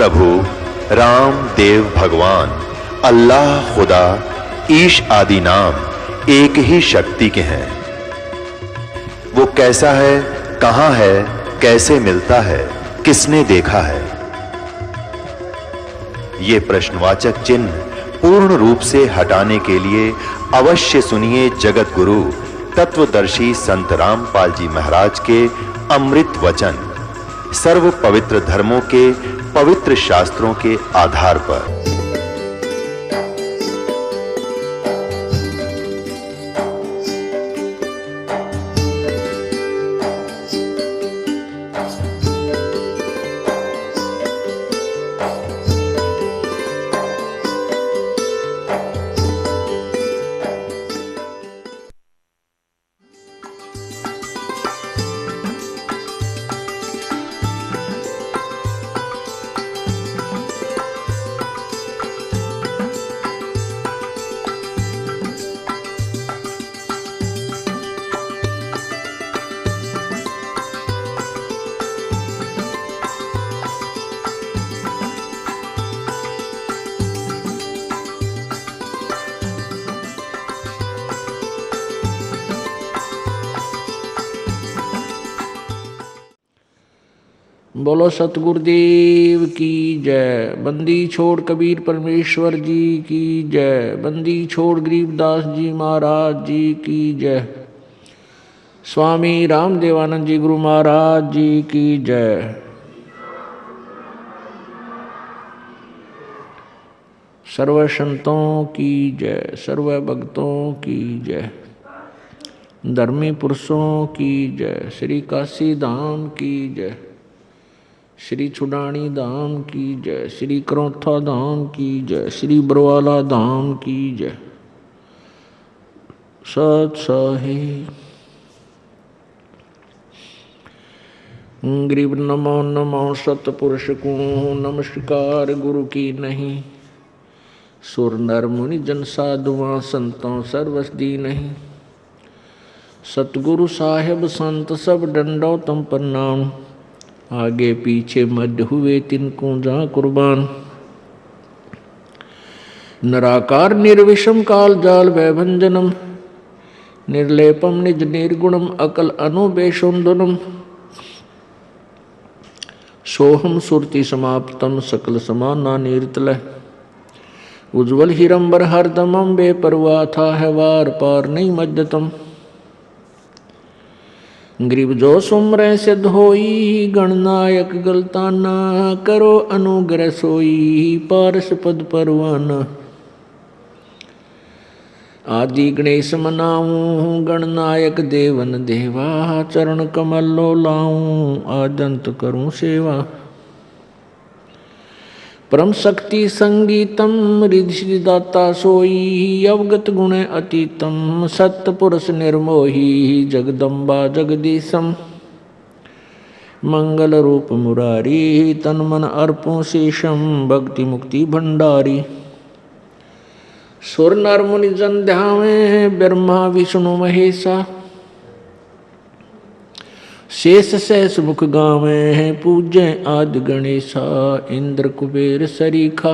प्रभु राम देव भगवान अल्लाह खुदा ईश आदि नाम एक ही शक्ति के हैं। वो कैसा है, कहां है, कैसे मिलता है, किसने देखा है? ये प्रश्नवाचक चिन्ह पूर्ण रूप से हटाने के लिए अवश्य सुनिए जगत गुरु तत्वदर्शी संत रामपाल जी महाराज के अमृत वचन, सर्व पवित्र धर्मों के पवित्र शास्त्रों के आधार पर। बोलो सतगुरुदेव की जय। बंदी छोड़ कबीर परमेश्वर जी की जय। बंदी छोड़ गरीबदास जी महाराज जी की जय। स्वामी रामदेवानंद जी गुरु महाराज जी की जय। सर्व संतों की जय, सर्व भक्तों की जय, धर्मी पुरुषों की जय, श्री काशी धाम की जय, श्री छुडानी धाम की जय, श्री करौथा धाम की जय, श्री बरवाला धाम की जय। सत साहिब गरीब नमो नमो सतपुरुष को नमस्कार गुरु की नहीं। सुर नर मुनि जन साधुआं संतों सर्वसदी नहीं। सतगुरु साहेब संत सब डंडो तम प्रणाम। आगे पीछे मध्य हुए तिनको जा कुर्बान। निराकार निर्विषम काल जाल वैभंजनम। निर्लेपम निज निर्गुणम अकल अनुबेशुंदनम। सोहम सुरति समाप्तम सकल समाना निर्तल। उज्ज्वल हिरंबर हरदमम बेपरवाह था है वार पार नहीं मज्जतम। गरीब जो सुमर सिद्ध होई गणनायक गलताना। करो अनुग्रह सोई पारस पद परवाना। आदि गणेश मनाऊं गणनायक देवन देवा। चरण कमल लो लाऊं आदंत करूं सेवा। परम शक्ति संगीतम रिद्धि दाता सोई। अवगत गुण अतीतम सत्य पुरुष निर्मोही। जगदम्बा जगदीशम मंगल रूप मुरारी। तन मन अर्पों शेषम भक्ति मुक्ति भंडारी। सुर नर मुनि जन ध्यावे ब्रह्मा विष्णु महेशा। शेष सहस मुख गावे हैं पूज्य आदि गणेशा। इंद्र कुबेर सरीखा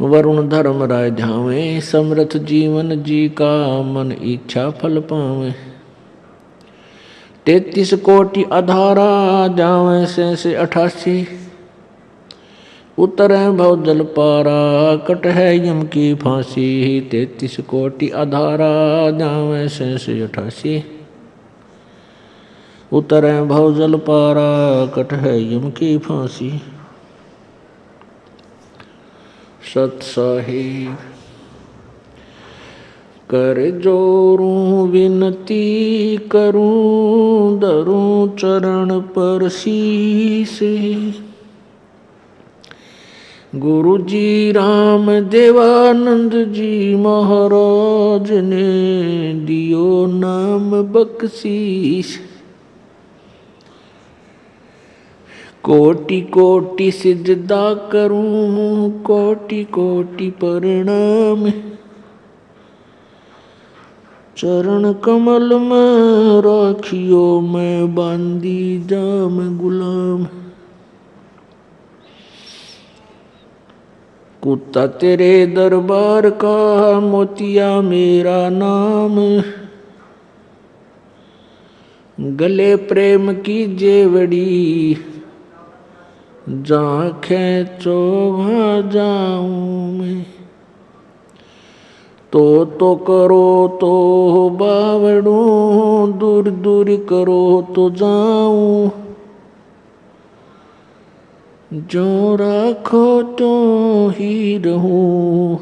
वरुण धर्म राय ध्यावे। समर्थ जीवन जी का मन इच्छा फल पावे। 33 कोटि अधारा जावे से 88। उतरे भव जल पारा कट है यम की फांसी। 33 कोटि अधारा जावे से 88। उतरे भव जल पारा कट है यम की फांसी। सत साहिब कर जोरूं विनती करूं। धरूं चरण पर शीस। गुरु जी राम देवानंद जी महाराज ने दियो नाम बख्शीश। कोटि कोटि सिजदा करूं कोटि कोटि प्रणाम। चरण कमल में राखियो मैं बांदी जाम गुलाम। कुत्ता तेरे दरबार का, मोतिया मेरा नाम। गले प्रेम की जेवड़ी, जहाँ खेचो वहाँ जाऊं मैं। तो करो तो बावड़ू, दूर दूर करो तो जाऊं। जो राखो तो ही रहूं,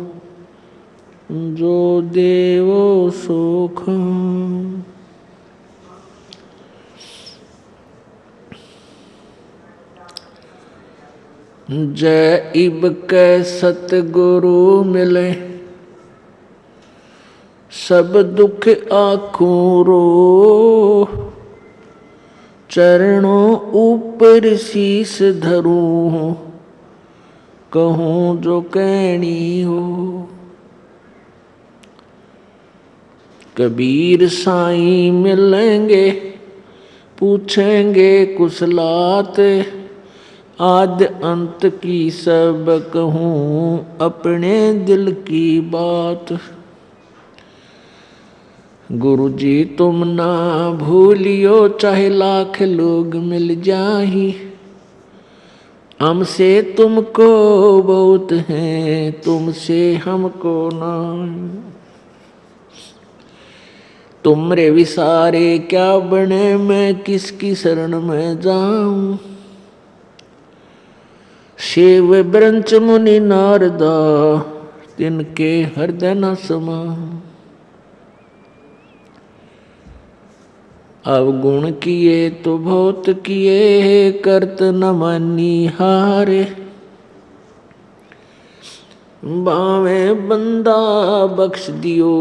जो देवो सो खाऊं। जय इब के सतगुरु मिले, सब दुख आँखों रो। चरणों ऊपर शीस धरूं, कहूँ जो कहनी हो। कबीर साईं मिलेंगे, पूछेंगे कुशलात। आद अंत की सब कहूँ, अपने दिल की बात। गुरु जी तुम ना भूलियो, चाहे लाख लोग मिल जाही। हमसे तुमको बहुत है, तुमसे हमको ना। तुमरे विसारे क्या बने, मैं किसकी शरण में जाऊं। शिव ब्रंच मुनि नारदा, तिनके हृदय न समाऊं। अवगुण किए तो बहुत किए, करत न मानी हारे। बावे बंदा बख्श दियो,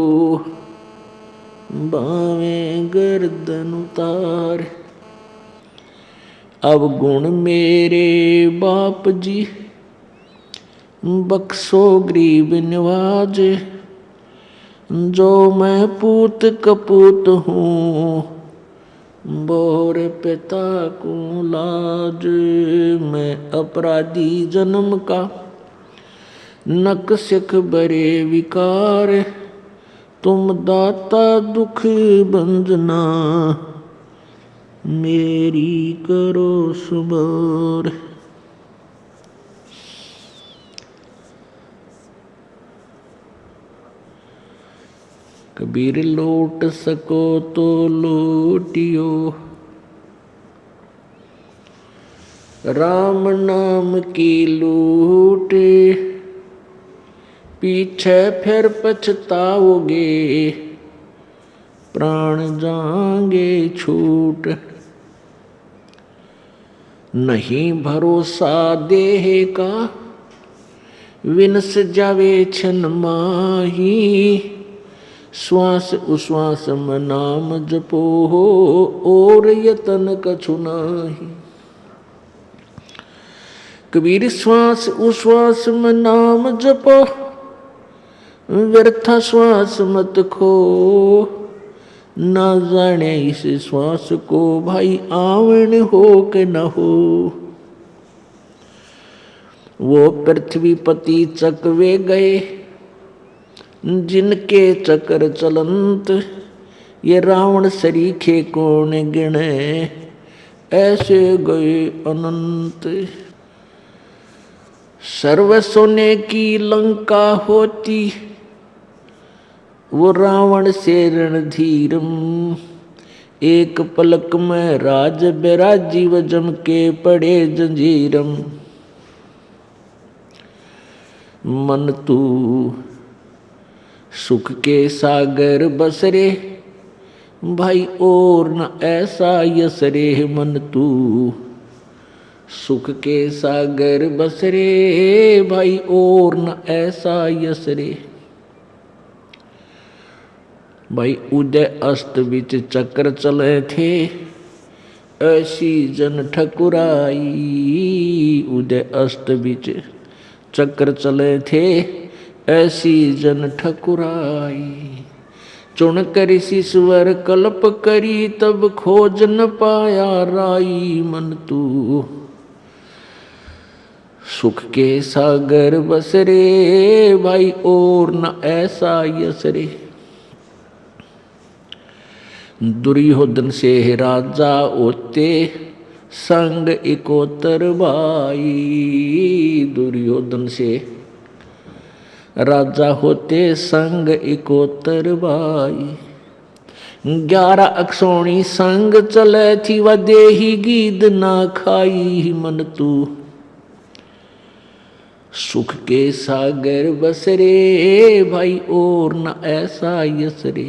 बावे गर्दन उतार। अवगुण मेरे बाप जी, बख्शो गरीब निवाज। जो मैं पूत कपूत हूँ, बोर पिता को लाज। मैं अपराधी जन्म का, नक सिख बरे विकार। तुम दाता दुख बंजना, मेरी करो सुबार। कबीर लौट सको तो लौटियो, राम नाम की लूट। पीछे फिर पछताओगे, प्राण जाएंगे छूट। नहीं भरोसा देह का, विनस जावे छन माही। श्वास उश्वास में नाम जपो हो, और यतन कछु नाही। कबीर श्वास उश्वास में नाम जपो, व्यर्थ श्वास मत खो। ना जाने इस श्वास को भाई आवन हो के न हो। वो पृथ्वीपति चकवे गए, जिनके चक्र चलंत। ये रावण सरीखे कौन गिने, ऐसे गए अनंत। सर्व सोने की लंका होती, वो रावण से रणधीरम। एक पलक में राज बिराजी, व जम के पड़े जंजीरम। मन तू सुख के सागर बसरे, भाई और न ऐसा यसरे। मन तू सुख के सागर बसरे, भाई और न ऐसा यसरे। भाई उदय अस्त बिच चक्र चले थे, ऐसी जन ठकुराई। उदय अस्त बिच चक्र चले थे, ऐसी जन ठकुराई। चुन कर ईश्वर कल्प करी, तब खोज न पाया राई। मन तू सुख के सागर बस रे भाई और न ऐसा यस रे। दुर्योधन से राजा होते संग इकोतर भाई। दुर्योधन से राजा होते संग इकोतर भाई। 11 अक्षोणी संग चले थी व देही गीद ना खाई। मन तू सुख के सागर बस रे भाई और न ऐसा यस रे।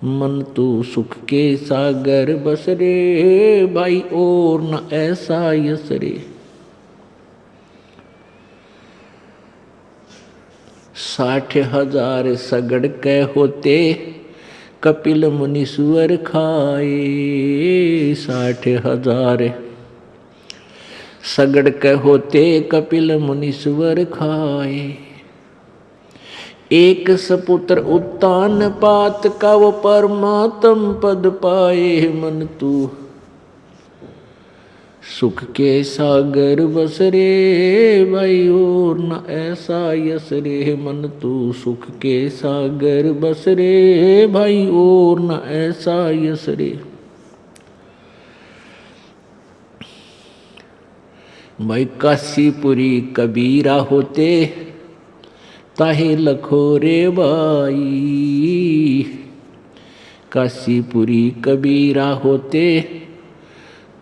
मन तू सुख के सागर बस रे भाई और न ऐसा यस रे। 60,000 सगड़ के होते कपिल मुनीश्वर खाए। 60,000 सगड़ के होते कपिल मुनीश्वर खाए। एक सपुत्र उत्तान पात का वो परमात्म पद पाए। मन तू सुख के सागर बस रे भाई और न ऐसा यस रे। मन तू सुख के सागर बस रे भाई और न ऐसा यस रे। भाई काशीपुरी कबीरा होते ताहे लखोरे भाई। काशीपुरी कबीरा होते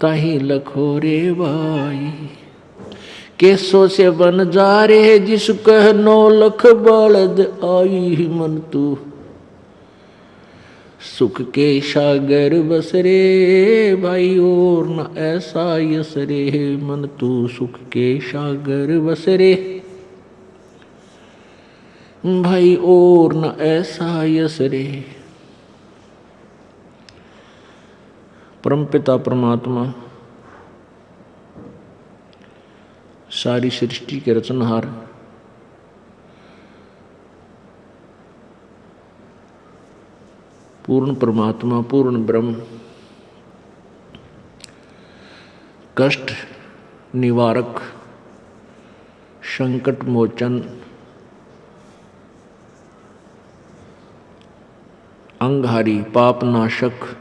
ताही लखोरे भाई। केसों से बन जा रे जिस कह 9 लख बलद आई। मन तू सुख के सागर बस रे भाई और न ऐसा यस रे। मन तू सुख के सागर बस रे भाई और न ऐसा यस रे। परमपिता परमात्मा सारी सृष्टि के रचनहार, पूर्ण परमात्मा, पूर्ण ब्रह्म, कष्ट निवारक, संकट मोचन, अंगहारी, पाप नाशक,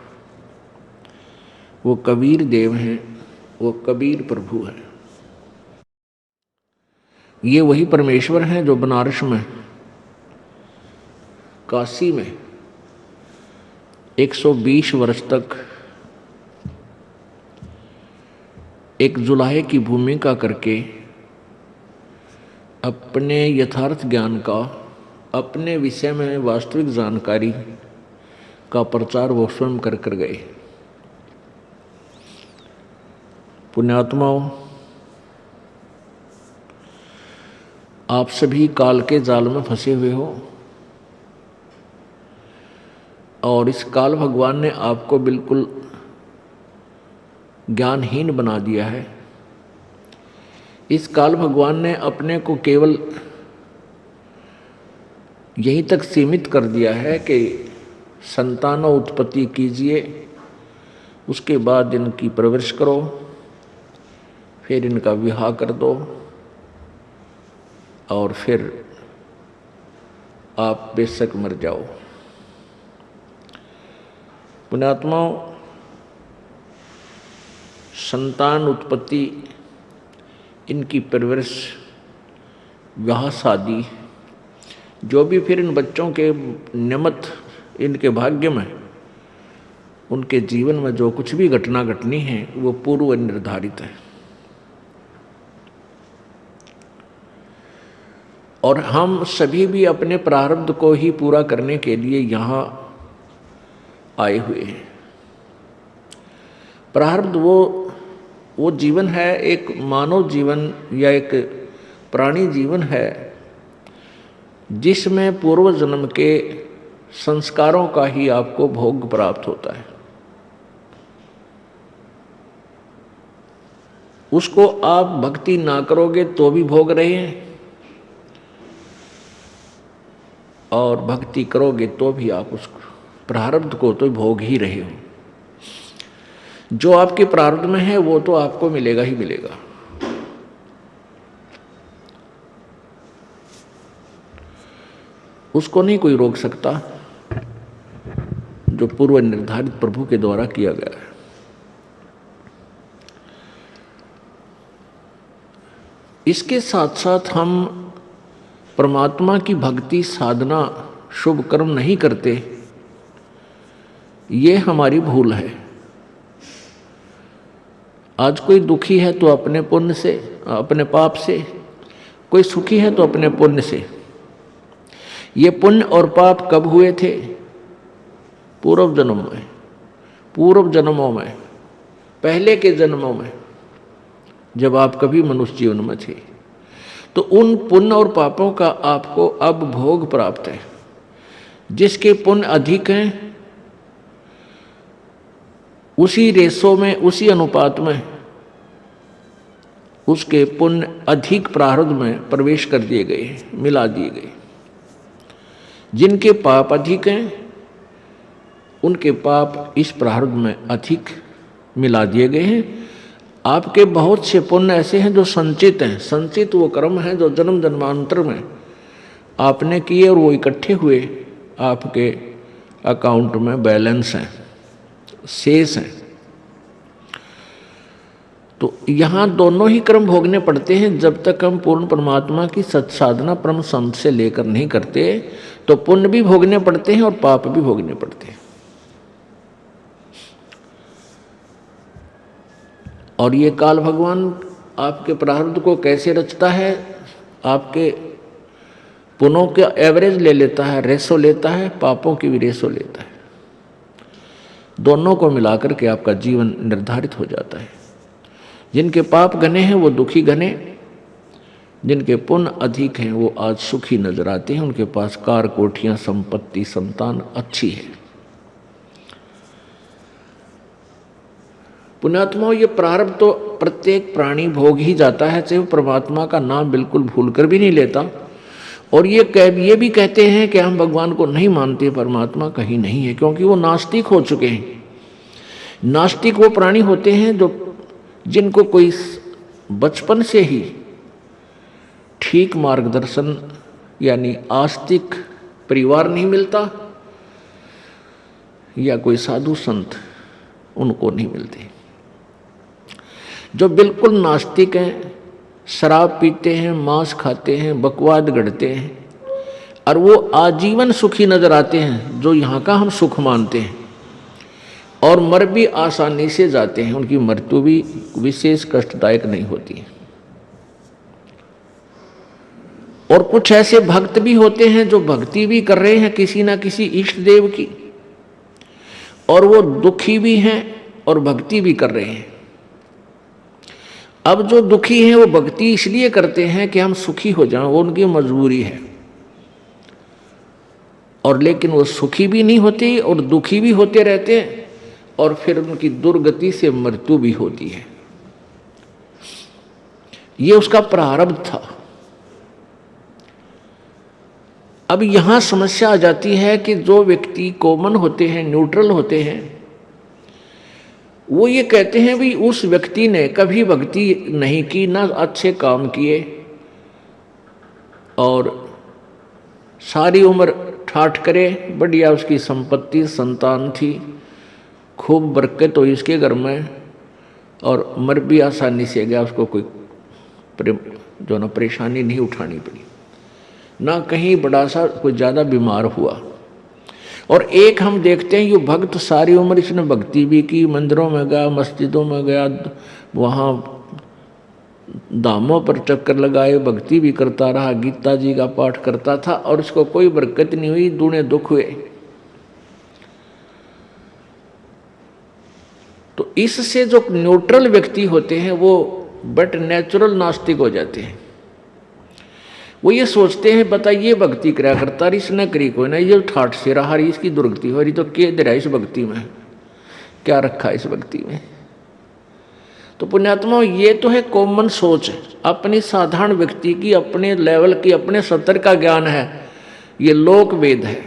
वो कबीर देव हैं, वो कबीर प्रभु हैं। ये वही परमेश्वर हैं जो बनारस में, काशी में 120 वर्ष तक एक जुलाहे की भूमिका करके अपने यथार्थ ज्ञान का, अपने विषय में वास्तविक जानकारी का प्रचार वो स्वयं कर कर गए। पुण्यात्माओं, आप सभी काल के जाल में फंसे हुए हो और इस काल भगवान ने आपको बिल्कुल ज्ञानहीन बना दिया है। इस काल भगवान ने अपने को केवल यहीं तक सीमित कर दिया है कि संतानों उत्पत्ति कीजिए, उसके बाद इनकी परवरिश करो, फिर इनका विवाह कर दो और फिर आप बेशक मर जाओ। पुण्यात्माओं, संतान उत्पत्ति, इनकी परवरिश, विवाह शादी, जो भी फिर इन बच्चों के निमित्त इनके भाग्य में, उनके जीवन में जो कुछ भी घटना घटनी है वो पूर्व निर्धारित है। और हम सभी भी अपने प्रारब्ध को ही पूरा करने के लिए यहाँ आए हुए हैं। प्रारब्ध वो जीवन है, एक मानव जीवन या एक प्राणी जीवन है जिसमें पूर्व जन्म के संस्कारों का ही आपको भोग प्राप्त होता है। उसको आप भक्ति ना करोगे तो भी भोग रहे हैं और भक्ति करोगे तो भी आप उस प्रारब्ध को तो भोग ही रहे हो। जो आपके प्रारब्ध में है वो तो आपको मिलेगा ही मिलेगा। उसको नहीं कोई रोक सकता जो पूर्व निर्धारित प्रभु के द्वारा किया गया है। इसके साथ साथ हम परमात्मा की भक्ति साधना शुभ कर्म नहीं करते, ये हमारी भूल है। आज कोई दुखी है तो अपने पुण्य से, अपने पाप से, कोई सुखी है तो अपने पुण्य से। ये पुण्य और पाप कब हुए थे? पूर्व जन्म में, पूर्व जन्मों में, पहले के जन्मों में, जब आप कभी मनुष्य जीवन में थे। तो उन पुण्य और पापों का आपको अब भोग प्राप्त है। जिसके पुण्य अधिक हैं उसी रेशो में, उसी अनुपात में उसके पुण्य अधिक प्रारब्ध में प्रवेश कर दिए गए, मिला दिए गए। जिनके पाप अधिक हैं उनके पाप इस प्रारब्ध में अधिक मिला दिए गए हैं। आपके बहुत से पुण्य ऐसे हैं जो संचित हैं। संचित वो कर्म हैं जो जन्म जन्मांतर में आपने किए और वो इकट्ठे हुए आपके अकाउंट में बैलेंस हैं, शेष हैं। तो यहाँ दोनों ही कर्म भोगने पड़ते हैं। जब तक हम पूर्ण परमात्मा की सत्साधना परम संत से लेकर नहीं करते तो पुण्य भी भोगने पड़ते हैं और पाप भी भोगने पड़ते हैं। और ये काल भगवान आपके प्रारब्ध को कैसे रचता है? आपके पुण्यों के एवरेज ले लेता है, रेशो लेता है, पापों की भी रेशो लेता है। दोनों को मिलाकर के आपका जीवन निर्धारित हो जाता है। जिनके पाप घने हैं वो दुखी घने, जिनके पुण्य अधिक हैं वो आज सुखी नजर आते हैं। उनके पास कार, कोठियां, संपत्ति, संतान अच्छी है। पुण्यात्माओं, ये प्रारब्ध तो प्रत्येक प्राणी भोग ही जाता है, चाहे वो परमात्मा का नाम बिल्कुल भूलकर भी नहीं लेता। और ये भी कहते हैं कि हम भगवान को नहीं मानते, परमात्मा कहीं नहीं है, क्योंकि वो नास्तिक हो चुके हैं। नास्तिक वो प्राणी होते हैं जो जिनको कोई बचपन से ही ठीक मार्गदर्शन यानी आस्तिक परिवार नहीं मिलता या कोई साधु संत उनको नहीं मिलते। जो बिल्कुल नास्तिक हैं, शराब पीते हैं, मांस खाते हैं, बकवाद गढ़ते हैं और वो आजीवन सुखी नजर आते हैं, जो यहाँ का हम सुख मानते हैं, और मर भी आसानी से जाते हैं। उनकी मृत्यु भी विशेष कष्टदायक नहीं होती है। और कुछ ऐसे भक्त भी होते हैं जो भक्ति भी कर रहे हैं किसी ना किसी इष्ट देव की, और वो दुखी भी हैं और भक्ति भी कर रहे हैं। अब जो दुखी हैं वो भक्ति इसलिए करते हैं कि हम सुखी हो जाएं, वो उनकी मजबूरी है। और लेकिन वो सुखी भी नहीं होते और दुखी भी होते रहते हैं, और फिर उनकी दुर्गति से मृत्यु भी होती है। ये उसका प्रारब्ध था। अब यहां समस्या आ जाती है कि जो व्यक्ति कॉमन होते हैं, न्यूट्रल होते हैं, वो ये कहते हैं भी उस व्यक्ति ने कभी भक्ति नहीं की, ना अच्छे काम किए, और सारी उम्र ठाठ करे, बढ़िया उसकी संपत्ति, संतान थी, खूब बरकत हुई इसके घर में, और मर भी आसानी से गया। उसको कोई जो ना परेशानी नहीं उठानी पड़ी, ना कहीं बड़ा सा कोई ज़्यादा बीमार हुआ। और एक हम देखते हैं ये भक्त सारी उम्र इसने भक्ति भी की, मंदिरों में गया, मस्जिदों में गया, वहाँ धामों पर चक्कर लगाए, भक्ति भी करता रहा, गीता जी का पाठ करता था, और इसको कोई बरकत नहीं हुई, दूने दुख हुए। तो इससे जो न्यूट्रल व्यक्ति होते हैं वो बट नेचुरल नास्तिक हो जाते हैं। वो ये सोचते हैं बताइए भक्ति करा करता रही, इसने करी कोई ना, ये ठाठ से रहा रही, इसकी दुर्गति हो रही, तो क्या दे रहा इस भक्ति में, क्या रखा इस भक्ति में। तो पुण्यात्मा, ये तो है कॉमन सोच, अपनी साधारण व्यक्ति की, अपने लेवल की, अपने स्तर का ज्ञान है, ये लोक वेद है।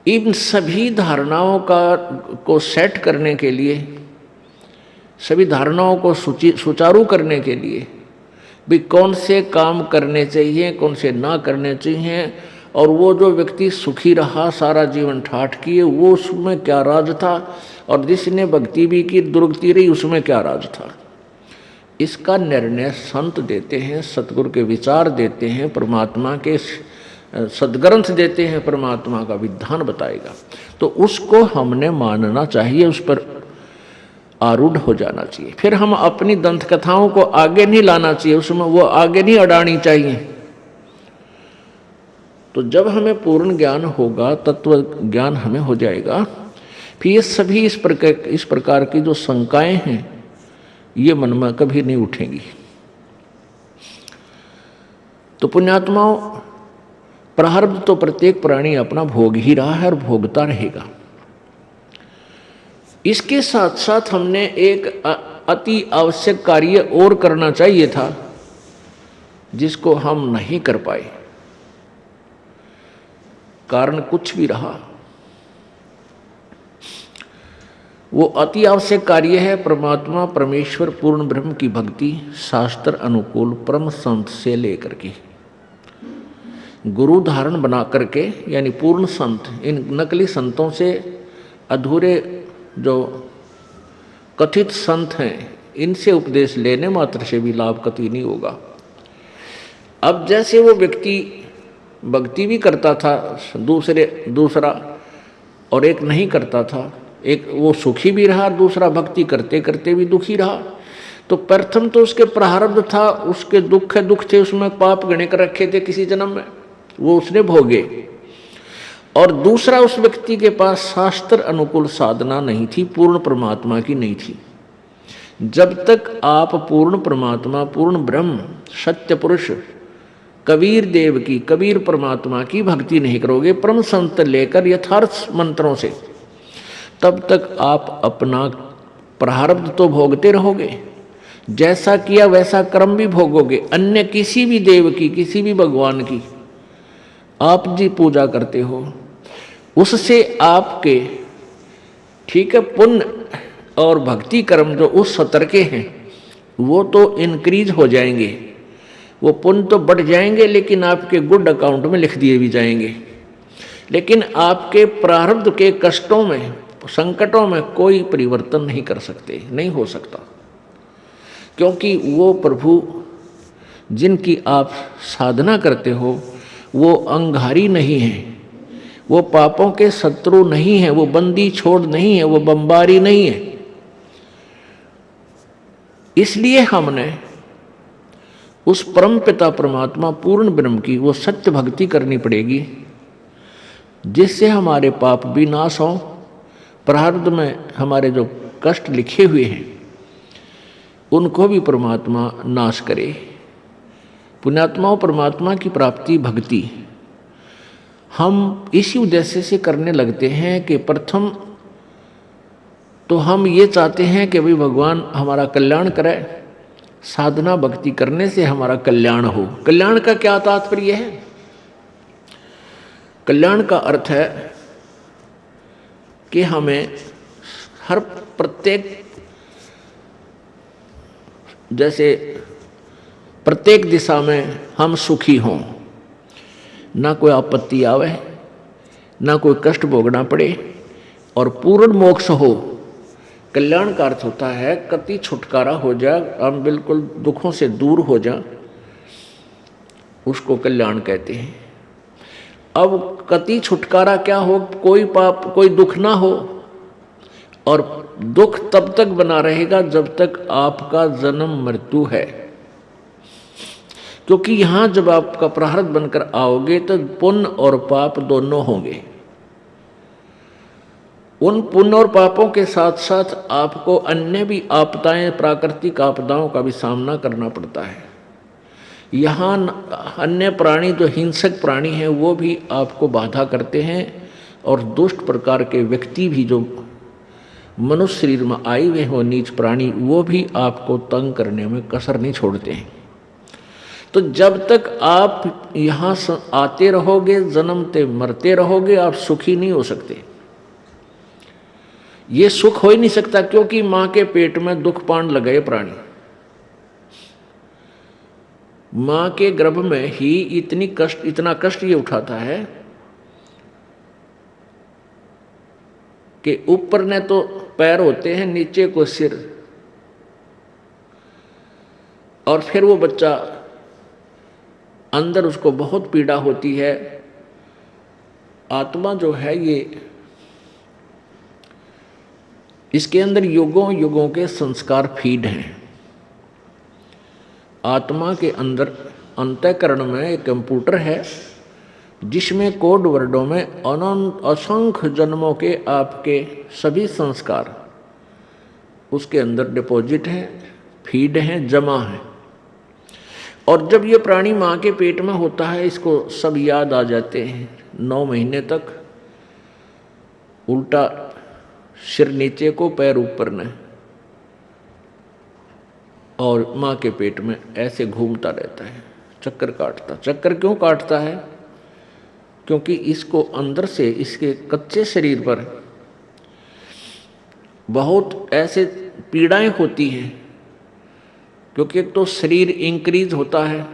इन सभी धारणाओं को सेट करने के लिए, सभी धारणाओं को सुचारू करने के लिए भी कौन से काम करने चाहिए, कौन से ना करने चाहिए, और वो जो व्यक्ति सुखी रहा सारा जीवन ठाठ किए, वो उसमें क्या राज था, और जिसने भक्ति भी की दुर्गति रही उसमें क्या राज था। इसका निर्णय संत देते हैं, सतगुरु के विचार देते हैं, परमात्मा के सदग्रंथ देते हैं, परमात्मा का विधान बताएगा। तो उसको हमने मानना चाहिए, उस पर आरूढ़ हो जाना चाहिए। फिर हम अपनी दंत कथाओं को आगे नहीं लाना चाहिए, उसमें वो आगे नहीं अड़ानी चाहिए। तो जब हमें पूर्ण ज्ञान होगा, तत्व ज्ञान हमें हो जाएगा, फिर ये सभी इस प्रकार की जो शंकाएं हैं ये मन में कभी नहीं उठेंगी। तो पुण्यात्माओं, प्रारब्ध तो प्रत्येक प्राणी अपना भोग ही रहा है और भोगता रहेगा। इसके साथ साथ हमने एक अति आवश्यक कार्य और करना चाहिए था, जिसको हम नहीं कर पाए, कारण कुछ भी रहा। वो अति आवश्यक कार्य है परमात्मा परमेश्वर पूर्ण ब्रह्म की भक्ति, शास्त्र अनुकूल परम संत से लेकर के गुरु धारण बना करके, यानी पूर्ण संत। इन नकली संतों से, अधूरे जो कथित संत हैं, इनसे उपदेश लेने मात्र से भी लाभ कतई नहीं होगा। अब जैसे वो व्यक्ति भक्ति भी करता था दूसरा, और एक नहीं करता था, एक वो सुखी भी रहा, दूसरा भक्ति करते करते भी दुखी रहा। तो प्रथम तो उसके प्रारब्ध था, उसके दुख थे, उसमें पाप गणे कर रखे थे किसी जन्म में, वो उसने भोगे। और दूसरा, उस व्यक्ति के पास शास्त्र अनुकूल साधना नहीं थी, पूर्ण परमात्मा की नहीं थी। जब तक आप पूर्ण परमात्मा, पूर्ण ब्रह्म, सत्य पुरुष कबीर देव की, कबीर परमात्मा की भक्ति नहीं करोगे परम संत लेकर यथार्थ मंत्रों से, तब तक आप अपना प्रारब्ध तो भोगते रहोगे, जैसा किया वैसा कर्म भी भोगोगे। अन्य किसी भी देव की, किसी भी भगवान की आप जी पूजा करते हो, उससे आपके, ठीक है, पुण्य और भक्ति कर्म जो उस स्तर के हैं वो तो इंक्रीज हो जाएंगे, वो पुण्य तो बढ़ जाएंगे, लेकिन आपके गुड अकाउंट में लिख दिए भी जाएंगे। लेकिन आपके प्रारब्ध के कष्टों में, संकटों में कोई परिवर्तन नहीं कर सकते, नहीं हो सकता, क्योंकि वो प्रभु जिनकी आप साधना करते हो वो अंगारी नहीं है, वो पापों के शत्रु नहीं है, वो बंदी छोड़ नहीं है, वो बम्बारी नहीं है। इसलिए हमने उस परम पिता परमात्मा पूर्ण ब्रह्म की वो सत्य भक्ति करनी पड़ेगी, जिससे हमारे पाप भी नाश हों, प्रारब्ध में हमारे जो कष्ट लिखे हुए हैं उनको भी परमात्मा नाश करे। पुण्यात्माओं, परमात्मा की प्राप्ति भक्ति हम इसी उद्देश्य से करने लगते हैं कि प्रथम तो हम ये चाहते हैं कि भाई भगवान हमारा कल्याण करे, साधना भक्ति करने से हमारा कल्याण हो। कल्याण का क्या तात्पर्य है? कल्याण का अर्थ है कि हमें हर प्रत्येक, जैसे प्रत्येक दिशा में हम सुखी हों, ना कोई आपत्ति आवे, ना कोई कष्ट भोगना पड़े, और पूर्ण मोक्ष हो। कल्याण का अर्थ होता है कति छुटकारा हो जाए, हम बिल्कुल दुखों से दूर हो जाए, उसको कल्याण कहते हैं। अब कति छुटकारा क्या हो? कोई पाप, कोई दुख ना हो, और दुख तब तक बना रहेगा जब तक आपका जन्म मृत्यु है, क्योंकि यहां जब आपका प्रारब्ध बनकर आओगे तो पुण्य और पाप दोनों होंगे। उन पुण्य और पापों के साथ साथ आपको अन्य भी आपदाएं, प्राकृतिक आपदाओं का भी सामना करना पड़ता है। यहाँ अन्य प्राणी जो हिंसक प्राणी हैं वो भी आपको बाधा करते हैं, और दुष्ट प्रकार के व्यक्ति भी जो मनुष्य शरीर में आए हुए हो, नीच प्राणी, वो भी आपको तंग करने में कसर नहीं छोड़ते हैं। तो जब तक आप यहाँ आते रहोगे, जन्मते मरते रहोगे, आप सुखी नहीं हो सकते। ये सुख हो ही नहीं सकता, क्योंकि मां के पेट में दुख पान लगाए प्राणी। माँ के गर्भ में ही इतना कष्ट ये उठाता है कि ऊपर ने तो पैर होते हैं, नीचे को सिर, और फिर वो बच्चा अंदर उसको बहुत पीड़ा होती है। आत्मा जो है ये, इसके अंदर युगों युगों के संस्कार फीड हैं। आत्मा के अंदर अंतःकरण में एक कंप्यूटर है जिसमें कोड वर्डों में अनंत असंख्य जन्मों के आपके सभी संस्कार उसके अंदर डिपॉजिट हैं, फीड हैं, जमा हैं। और जब ये प्राणी माँ के पेट में होता है, इसको सब याद आ जाते हैं। 9 महीने तक उल्टा सिर नीचे को, पैर ऊपर न, और माँ के पेट में ऐसे घूमता रहता है, चक्कर काटता। चक्कर क्यों काटता है? क्योंकि इसको अंदर से, इसके कच्चे शरीर पर बहुत ऐसे पीड़ाएं होती हैं। क्योंकि एक तो शरीर इंक्रीज होता है,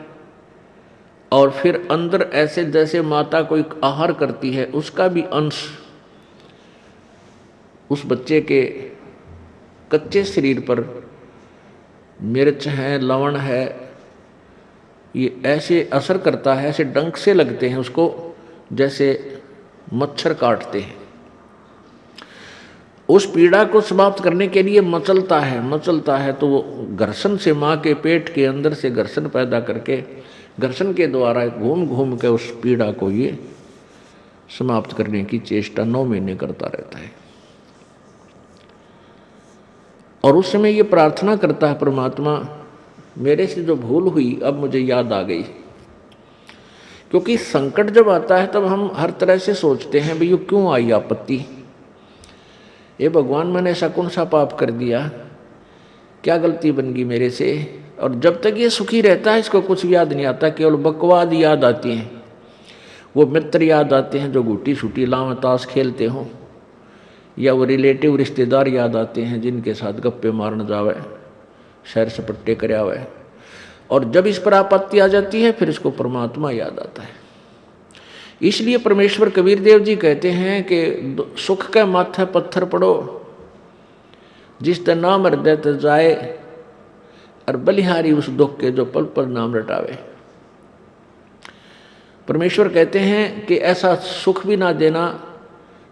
और फिर अंदर ऐसे जैसे माता कोई आहार करती है, उसका भी अंश उस बच्चे के कच्चे शरीर पर मिर्च है, लवण है, ये ऐसे असर करता है, ऐसे डंक से लगते हैं उसको जैसे मच्छर काटते हैं। उस पीड़ा को समाप्त करने के लिए मचलता है, तो वो घर्षण से, माँ के पेट के अंदर से घर्षण पैदा करके, घर्षण के द्वारा घूम घूम के उस पीड़ा को ये समाप्त करने की चेष्टा 9 महीने करता रहता है। और उस समय ये प्रार्थना करता है, परमात्मा मेरे से जो भूल हुई अब मुझे याद आ गई। क्योंकि संकट जब आता है तब हम हर तरह से सोचते हैं भाई ये क्यों आई आपत्ति, ये भगवान मैंने ऐसा कौन सा पाप कर दिया, क्या गलती बन गई मेरे से। और जब तक ये सुखी रहता है इसको कुछ याद नहीं आता, केवल बकवाद याद आती हैं, वो मित्र याद आते हैं जो गुटी छुटी लाव ताश खेलते हों, या वो रिलेटिव रिश्तेदार याद आते हैं जिनके साथ गप्पे मारने जावे, सैर सपट्टे करावे। और जब इस पर आपत्ति आ जाती है फिर इसको परमात्मा याद आता है। इसलिए परमेश्वर कबीर देव जी कहते हैं कि सुख के माथे पत्थर पड़ो, जिस दिन नाम हृदय ते जाए, और बलिहारी उस दुख के जो पल पल नाम रटावे। परमेश्वर कहते हैं कि ऐसा सुख भी ना देना,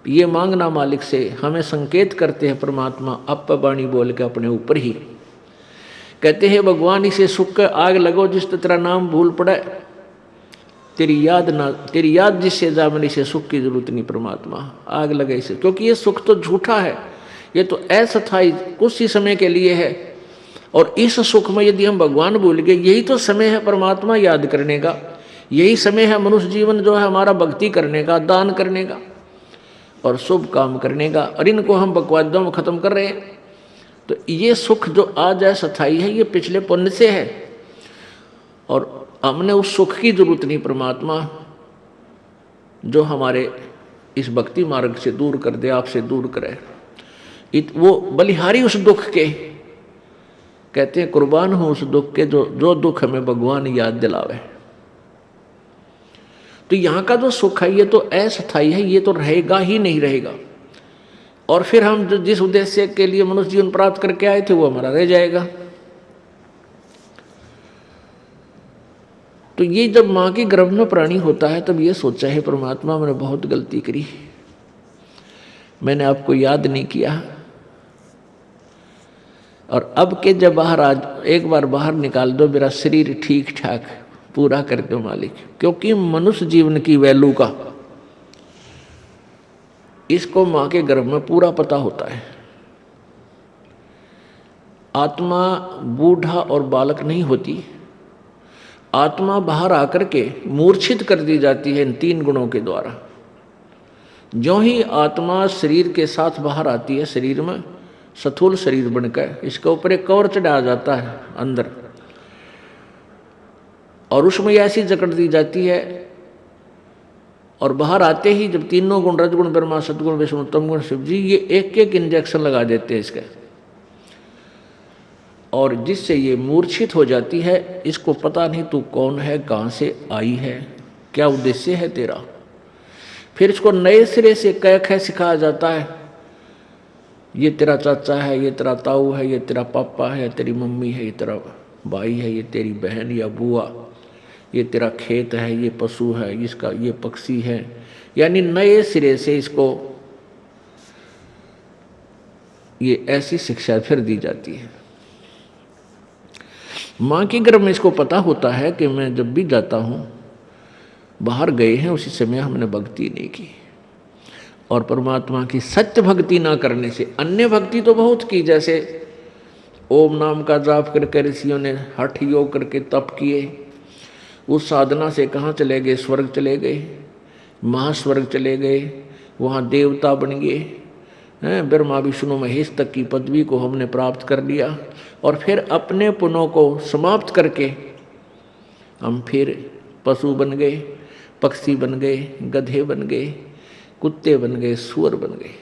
ये मांगना मालिक से। हमें संकेत करते हैं परमात्मा अप बाणी बोल के अपने ऊपर ही, कहते हैं भगवान इसे सुख का आग लगो जिस तेरा नाम भूल पड़े, तेरी याद जिससे जा, मैंने इसे सुख की जरूरत नहीं परमात्मा, आग लगे इसे। क्योंकि ये सुख तो झूठा है, ये तो अस्थायी कुछ ही समय के लिए है। और इस सुख में यदि हम भगवान भूल गए, यही तो समय है परमात्मा याद करने का, यही समय है मनुष्य जीवन जो है हमारा भक्ति करने का, दान करने का और शुभ काम करने का। और इनको हम बकवादों में खत्म कर रहे हैं। तो ये सुख जो आज है स्थायी है, ये पिछले पुण्य से है, और हमने उस सुख की जरूरत नहीं परमात्मा जो हमारे इस भक्ति मार्ग से दूर कर दे, आपसे दूर करे। वो बलिहारी उस दुख के, कहते हैं कुर्बान हो उस दुख के जो दुख हमें भगवान याद दिलावे। तो यहाँ का जो सुख है ये तो अस्थायी है, ये तो रहेगा ही नहीं रहेगा। और फिर हम जिस उद्देश्य के लिए मनुष्य जीवन प्राप्त करके आए थे वो हमारा रह जाएगा। तो ये जब माँ के गर्भ में प्राणी होता है तब ये सोचा है परमात्मा मैंने बहुत गलती करी, मैंने आपको याद नहीं किया। और अब के जब बाहर एक बार बाहर निकाल दो, मेरा शरीर ठीक ठाक पूरा कर दो मालिक। क्योंकि मनुष्य जीवन की वैल्यू का इसको माँ के गर्भ में पूरा पता होता है। आत्मा बूढ़ा और बालक नहीं होती, आत्मा बाहर आकर के मूर्छित कर दी जाती है इन 3 गुणों के द्वारा। जो ही आत्मा शरीर के साथ बाहर आती है, शरीर में स्थूल शरीर बनकर इसके ऊपर एक कवर चढ़ाया जाता है अंदर, और उसमें ऐसी जकड़ दी जाती है। और बाहर आते ही जब 3 गुण रजगुण ब्रह्मा सदगुण विष्णु तम गुण शिव जी, ये एक एक इंजेक्शन लगा देते हैं इसके। और जिससे ये मूर्छित हो जाती है, इसको पता नहीं तू कौन है, कहाँ से आई है, क्या उद्देश्य है तेरा। फिर इसको नए सिरे से कह कह सिखाया जाता है, ये तेरा चाचा है, ये तेरा ताऊ है, ये तेरा पापा है, तेरी मम्मी है, ये तेरा भाई है, ये तेरी बहन या बुआ, ये तेरा खेत है, ये पशु है, इसका ये पक्षी है। यानी नए सिरे से इसको ये ऐसी शिक्षा फिर दी जाती है। माँ के गर्भ में इसको पता होता है कि मैं जब भी जाता हूँ, बाहर गए हैं उसी समय हमने भक्ति नहीं की, और परमात्मा की सत्य भक्ति ना करने से अन्य भक्ति तो बहुत की, जैसे ओम नाम का जाप करके ऋषियों ने हठ योग करके तप किए, उस साधना से कहाँ चले गए, स्वर्ग चले गए, महास्वर्ग चले गए, वहाँ देवता बन गए हैं, ब्रह्मा विष्णु महेश तक की पदवी को हमने प्राप्त कर लिया। और फिर अपने पुण्यों को समाप्त करके हम फिर पशु बन गए, पक्षी बन गए, गधे बन गए, कुत्ते बन गए, सुअर बन गए।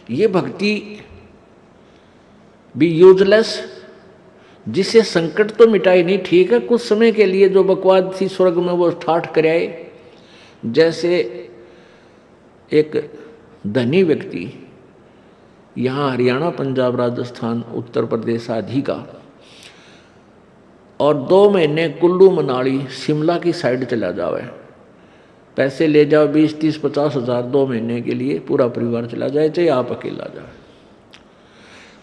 ये भक्ति भी यूजलेस, जिसे संकट तो मिटाई नहीं, ठीक है, कुछ समय के लिए जो बकवाद थी स्वर्ग में वो ठाठ कर आए। जैसे एक धनी व्यक्ति यहाँ हरियाणा, पंजाब, राजस्थान, उत्तर प्रदेश आदि का, और 2 महीने कुल्लू मनाली शिमला की साइड चला जावे, पैसे ले जाओ 20, 30, 50 हज़ार 2 महीने के लिए, पूरा परिवार चला जाए, चाहे आप अकेला जाए।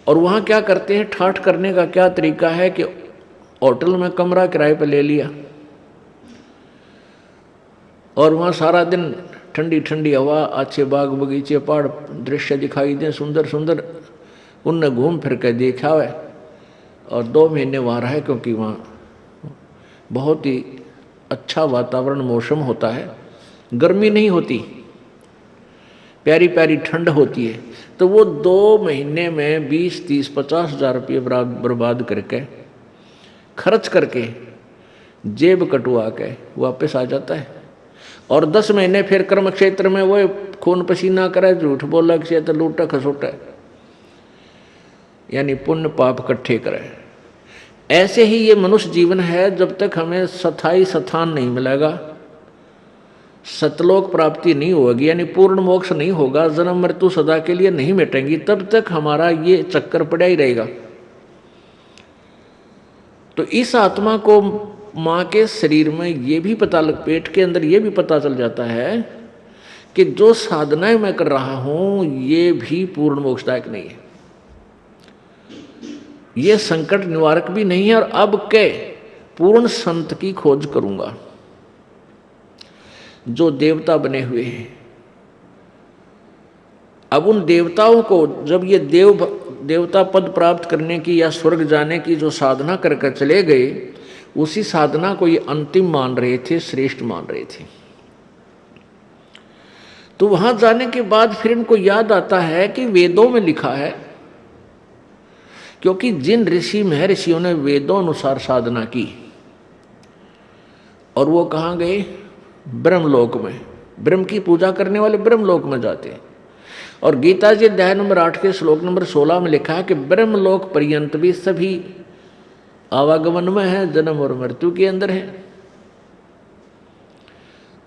और वहाँ क्या करते हैं, ठाठ करने का क्या तरीका है कि होटल में कमरा किराए पर ले लिया, और वहाँ सारा दिन ठंडी ठंडी हवा, अच्छे बाग बगीचे, पहाड़ दृश्य दिखाई दें, सुंदर सुंदर, उनने घूम फिर के देखा है, और 2 महीने वहाँ रहे, क्योंकि वहाँ बहुत ही अच्छा वातावरण, मौसम होता है, गर्मी नहीं होती, प्यारी प्यारी ठंड होती है। तो वो 2 महीने में 20, 30, 50 हज़ार रुपये बर्बाद करके, खर्च करके, जेब कटवा के वापस आ जाता है। और 10 महीने फिर कर्म क्षेत्र में वो खून पसीना करे, झूठ बोला, क्षेत्र लूटा खसोटा, यानी पुण्य पाप इकट्ठे करे। ऐसे ही ये मनुष्य जीवन है, जब तक हमें स्थायी स्थान नहीं मिलेगा, सतलोक प्राप्ति नहीं होगी, यानी पूर्ण मोक्ष नहीं होगा, जन्म मृत्यु सदा के लिए नहीं मिटेंगी, तब तक हमारा ये चक्कर पड़ा ही रहेगा। तो इस आत्मा को माँ के शरीर में ये भी पता लग, पेट के अंदर ये भी पता चल जाता है कि जो साधनाएं मैं कर रहा हूं ये भी पूर्ण मोक्षदायक नहीं है, ये संकट निवारक भी नहीं है, और अब के पूर्ण संत की खोज करूंगा जो देवता बने हुए हैं। अब उन देवताओं को जब ये देवता पद प्राप्त करने की या स्वर्ग जाने की जो साधना करके चले गए, उसी साधना को ये अंतिम मान रहे थे, श्रेष्ठ मान रहे थे। तो वहां जाने के बाद फिर इनको याद आता है कि वेदों में लिखा है, क्योंकि जिन ऋषि महर्षियों ने वेदों अनुसार साधना की, और वो कहाँ गए, ब्रह्मलोक में, ब्रह्म की पूजा करने वाले ब्रह्मलोक में जाते हैं। और गीता जी अध्याय नंबर 8 के श्लोक नंबर 16 में लिखा है कि ब्रह्मलोक पर्यंत भी सभी आवागमन में है, जन्म और मृत्यु के अंदर है।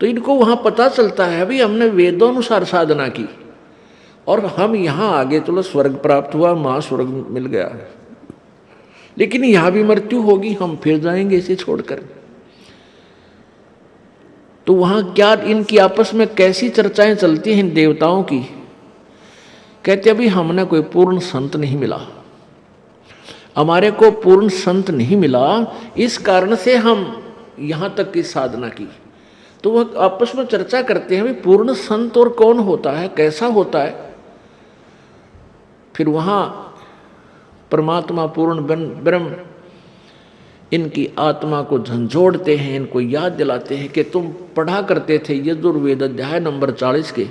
तो इनको वहां पता चलता है भाई हमने वेदों अनुसार साधना की, और हम यहां आगे चलो स्वर्ग प्राप्त हुआ, महास्वर्ग मिल गया, लेकिन यहां भी मृत्यु होगी, हम फिर जाएंगे इसे छोड़कर। तो वहां क्या इनकी आपस में कैसी चर्चाएं चलती हैं इन देवताओं की। कहते अभी हमने कोई पूर्ण संत नहीं मिला, हमारे को पूर्ण संत नहीं मिला, इस कारण से हम यहां तक की साधना की। तो वह आपस में चर्चा करते हैं भाई पूर्ण संत और कौन होता है, कैसा होता है। फिर वहां परमात्मा पूर्ण ब्रह्म इनकी आत्मा को झंझोड़ते हैं, इनको याद दिलाते हैं कि तुम पढ़ा करते थे यजुर्वेद अध्याय नंबर 40 के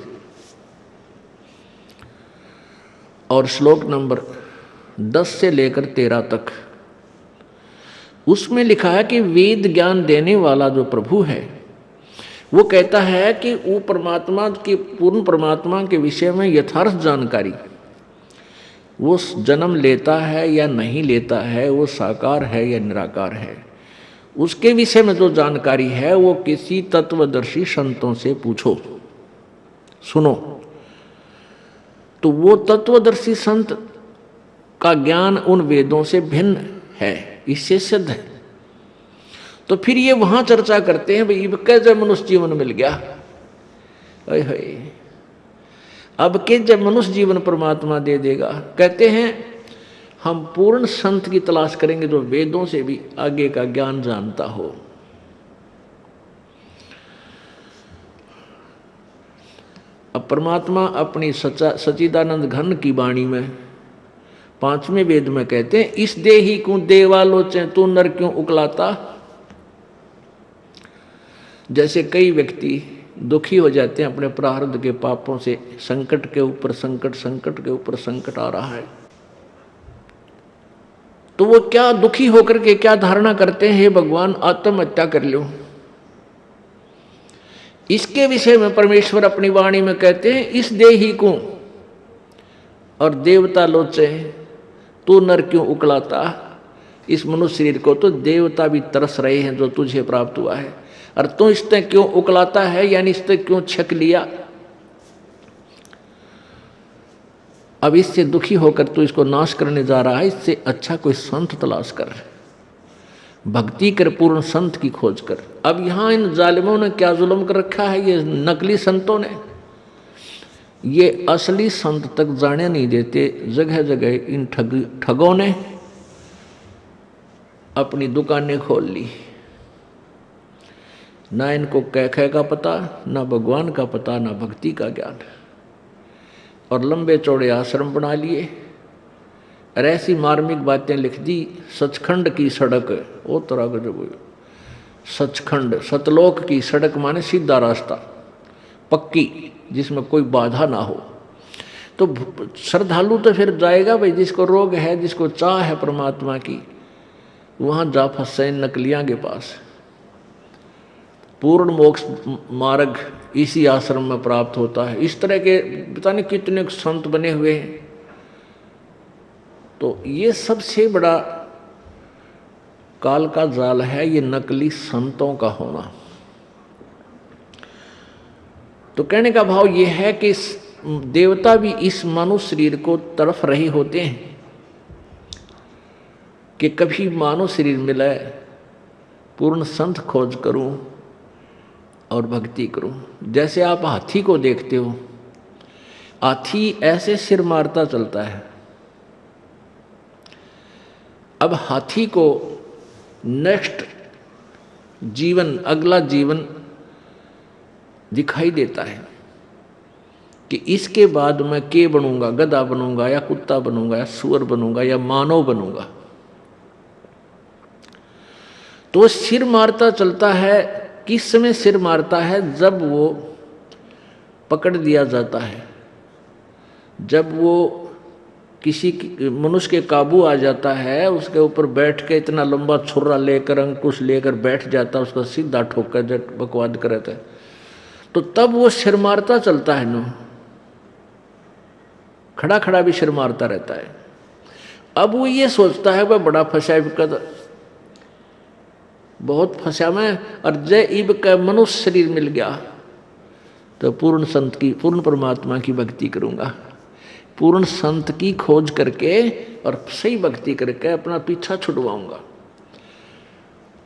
और श्लोक नंबर 10 से लेकर 13 तक, उसमें लिखा है कि वेद ज्ञान देने वाला जो प्रभु है वो कहता है कि वो परमात्मा की, पूर्ण परमात्मा के विषय में यथार्थ जानकारी वो जन्म लेता है या नहीं लेता है, वो साकार है या निराकार है, उसके विषय में जो जानकारी है वो किसी तत्वदर्शी संतों से पूछो, सुनो। तो वो तत्वदर्शी संत का ज्ञान उन वेदों से भिन्न है, इससे सिद्ध है। तो फिर ये वहां चर्चा करते हैं, भाई अब कैसे मनुष्य जीवन मिल गया, अब के जब मनुष्य जीवन परमात्मा दे देगा। कहते हैं हम पूर्ण संत की तलाश करेंगे जो वेदों से भी आगे का ज्ञान जानता हो। अब परमात्मा अपनी सच्चिदानंद घन की वाणी में 5वें वेद में कहते हैं, इस देही को देवालोचे तू नर क्यों उकलाता। जैसे कई व्यक्ति दुखी हो जाते हैं अपने प्रारब्ध के पापों से, संकट के ऊपर संकट, संकट के ऊपर संकट आ रहा है, तो वो क्या दुखी होकर के क्या धारणा करते हैं, हे भगवान आत्महत्या कर लो। इसके विषय में परमेश्वर अपनी वाणी में कहते हैं, इस देही को और देवता लोचे तू नर क्यों उकलाता। इस मनुष्य शरीर को तो देवता भी तरस रहे हैं जो तुझे प्राप्त हुआ है, और तू इससे क्यों उकलाता है, यानी इससे क्यों छक लिया। अब इससे दुखी होकर तू इसको नाश करने जा रहा है, इससे अच्छा कोई संत तलाश कर, भक्ति कर, पूर्ण संत की खोज कर। अब यहां इन जालिमों ने क्या जुल्म कर रखा है, ये नकली संतों ने, ये असली संत तक जाने नहीं देते। जगह जगह इन ठगों ने अपनी दुकानें खोल ली, ना इनको कह का पता, ना भगवान का पता, ना भक्ति का ज्ञान, और लंबे चौड़े आश्रम बना लिए और ऐसी मार्मिक बातें लिख दी। सचखंड की सड़क, वो तरह का जो सचखंड, सतलोक की सड़क माने सीधा रास्ता, पक्की, जिसमें कोई बाधा ना हो। तो श्रद्धालु तो फिर जाएगा भाई, जिसको रोग है, जिसको चाह है परमात्मा की, वहां जा फंसे नकलियां के पास। पूर्ण मोक्ष मार्ग इसी आश्रम में प्राप्त होता है। इस तरह के पता नहीं कितने संत बने हुए हैं। तो ये सबसे बड़ा काल का जाल है, ये नकली संतों का होना। तो कहने का भाव ये है कि देवता भी इस मानव शरीर को तरफ रहे होते हैं कि कभी मानव शरीर मिले, पूर्ण संत खोज करूं और भक्ति करूं। जैसे आप हाथी को देखते हो, हाथी ऐसे सिर मारता चलता है। अब हाथी को नेक्स्ट जीवन, अगला जीवन दिखाई देता है कि इसके बाद मैं के बनूंगा, गधा बनूंगा या कुत्ता बनूंगा या सुअर बनूंगा या मानव बनूंगा। तो सिर मारता चलता है। किस समय सिर मारता है? जब वो पकड़ दिया जाता है, जब वो किसी मनुष्य के काबू आ जाता है, उसके ऊपर बैठ के इतना लंबा छुरा लेकर, अंकुश लेकर बैठ जाता है, उसका सीधा ठोकर जट बकवाद करता है, तो तब वो सिर मारता चलता है नो, खड़ा खड़ा भी सिर मारता रहता है। अब वो ये सोचता है वह बड़ा फंसा है, बहुत फंसा मैं, और जय इब का मनुष्य शरीर मिल गया तो पूर्ण संत की, पूर्ण परमात्मा की भक्ति करूंगा। पूर्ण संत की खोज करके और सही भक्ति करके अपना पीछा छुड़वाऊंगा।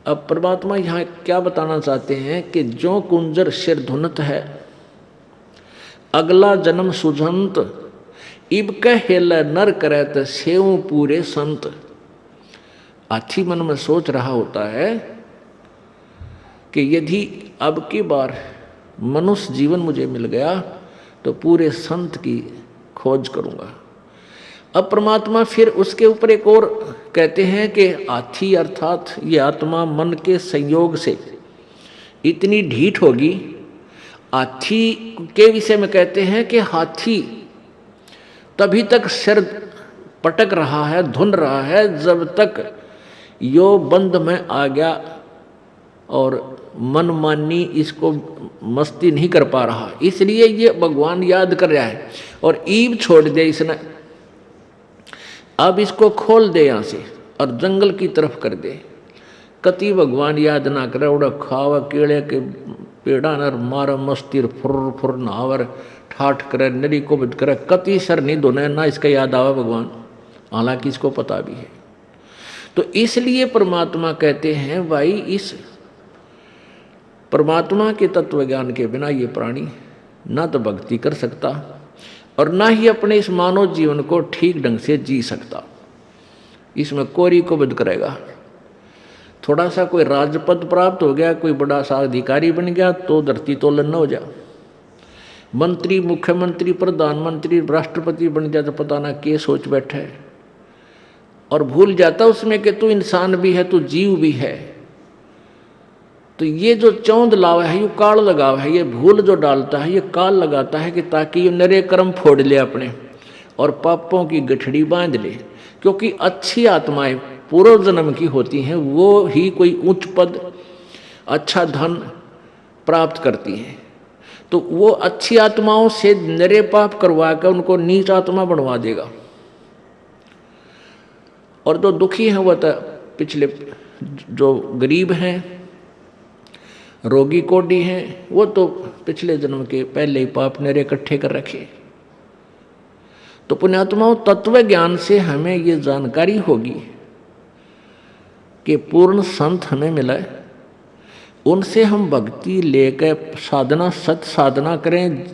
अब परमात्मा यहाँ क्या बताना चाहते हैं कि जो कुंजर सिर धुनत है, अगला जन्म सुझंत, इब कहेल नर करत सेव पूरे संत। हाथी मन में सोच रहा होता है कि यदि अब की बार मनुष्य जीवन मुझे मिल गया तो पूरे संत की खोज करूंगा। अब परमात्मा फिर उसके ऊपर एक और कहते हैं कि हाथी अर्थात ये आत्मा मन के संयोग से इतनी ढीठ होगी। हाथी के विषय में कहते हैं कि हाथी तभी तक सिर पटक रहा है, धुन रहा है, जब तक यो बंद में आ गया और मनमानी इसको मस्ती नहीं कर पा रहा। इसलिए ये भगवान याद कर रहा है और ईब छोड़ दे इसने अब इसको खोल दे यहाँ से और जंगल की तरफ कर दे। कति भगवान याद ना करे, उड़ा खावा केड़े के पेड़ा नर मार मस्तिर फुर फुर नावर ठाठ करे नरी को बद करे, कति सर नहीं दोने ना इसका याद आवा भगवान, हालांकि इसको पता भी है। तो इसलिए परमात्मा कहते हैं भाई, इस परमात्मा के तत्व ज्ञान के बिना ये प्राणी ना तो भक्ति कर सकता और ना ही अपने इस मानव जीवन को ठीक ढंग से जी सकता। इसमें कोरी को बद करेगा। थोड़ा सा कोई राजपद प्राप्त हो गया, कोई बड़ा सा अधिकारी बन गया तो धरती तोलन न हो जा। मंत्री, मुख्यमंत्री, प्रधानमंत्री, राष्ट्रपति बन जाए तो पता ना क्या सोच बैठा है, और भूल जाता उसमें कि तू इंसान भी है, तू जीव भी है। तो ये जो चौंध लावा है, ये काल लगावा है, ये भूल जो डालता है, ये काल लगाता है कि ताकि ये नरे कर्म फोड़ ले अपने और पापों की गठड़ी बांध ले। क्योंकि अच्छी आत्माएं पूर्व जन्म की होती हैं, वो ही कोई उच्च पद, अच्छा धन प्राप्त करती हैं। तो वो अच्छी आत्माओं से नरे पाप करवा कर उनको नीच आत्मा बनवा देगा। और जो दुखी हैं, वह तो पिछले जो गरीब हैं, रोगी कोडी हैं, वो तो पिछले जन्म के पहले ही पाप नरे इकट्ठे कर रखे। तो पुण्यात्माओं, तत्व ज्ञान से हमें ये जानकारी होगी कि पूर्ण संत हमें मिला है, उनसे हम भक्ति लेकर साधना, सत साधना करें